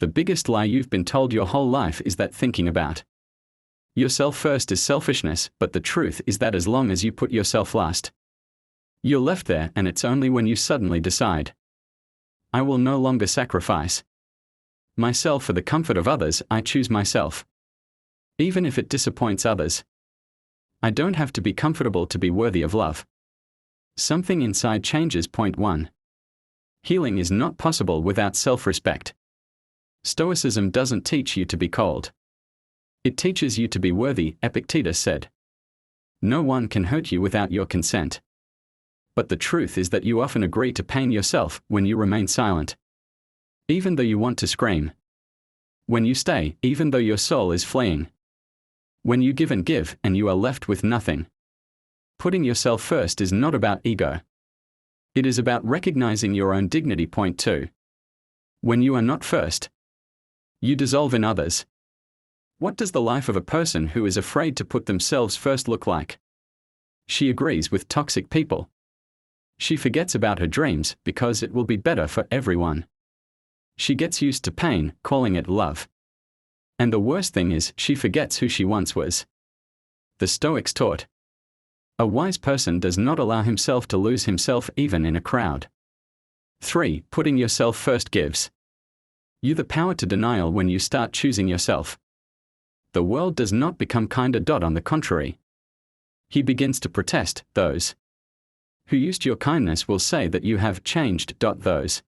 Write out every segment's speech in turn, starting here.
The biggest lie you've been told your whole life is that thinking about yourself first is selfishness, but the truth is that as long as you put yourself last, you're left there, and it's only when you suddenly decide, I will no longer sacrifice myself for the comfort of others, I choose myself. Even if it disappoints others, I don't have to be comfortable to be worthy of love. Something inside changes. Point 1. Healing is not possible without self-respect. Stoicism doesn't teach you to be cold. It teaches you to be worthy, Epictetus said. No one can hurt you without your consent. But the truth is that you often agree to pain yourself when you remain silent, even though you want to scream. When you stay, even though your soul is fleeing. When you give and you are left with nothing. Putting yourself first is not about ego. It is about recognizing your own dignity. Point 2. When you are not first, you dissolve in others. What does the life of a person who is afraid to put themselves first look like? She agrees with toxic people. She forgets about her dreams because it will be better for everyone. She gets used to pain, calling it love. And the worst thing is, she forgets who she once was. The Stoics taught, a wise person does not allow himself to lose himself even in a crowd. 3. Putting yourself first gives you the power to denial when you start choosing yourself. The world does not become kinder. On the contrary, he begins to protest. Those who used your kindness will say that you have changed. Those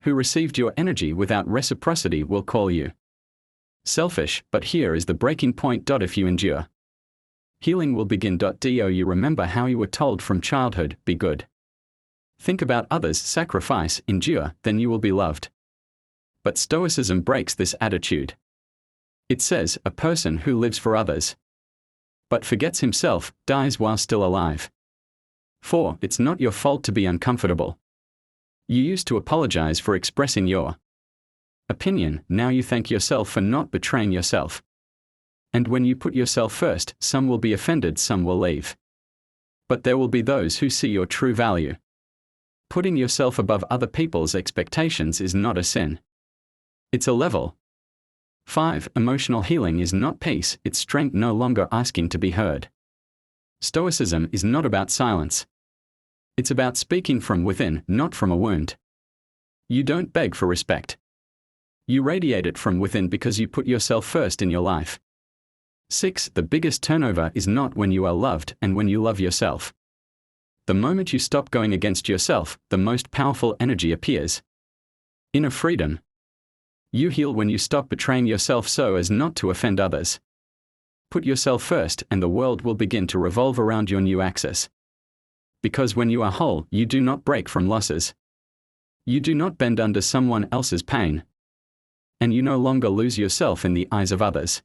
who received your energy without reciprocity will call you selfish. But here is the breaking point. If you endure, healing will begin. Do you remember how you were told from childhood, be good, think about others, sacrifice, endure, then you will be loved? But Stoicism breaks this attitude. It says, a person who lives for others, but forgets himself, dies while still alive. 4. It's not your fault to be uncomfortable. You used to apologize for expressing your opinion, now you thank yourself for not betraying yourself. And when you put yourself first, some will be offended, some will leave. But there will be those who see your true value. Putting yourself above other people's expectations is not a sin. It's a level. 5. Emotional healing is not peace, it's strength, no longer asking to be heard. Stoicism is not about silence. It's about speaking from within, not from a wound. You don't beg for respect. You radiate it from within because you put yourself first in your life. 6. The biggest turnover is not when you are loved and when you love yourself. The moment you stop going against yourself, the most powerful energy appears. Inner freedom. You heal when you stop betraying yourself so as not to offend others. Put yourself first and the world will begin to revolve around your new axis. Because when you are whole, you do not break from losses. You do not bend under someone else's pain. And you no longer lose yourself in the eyes of others.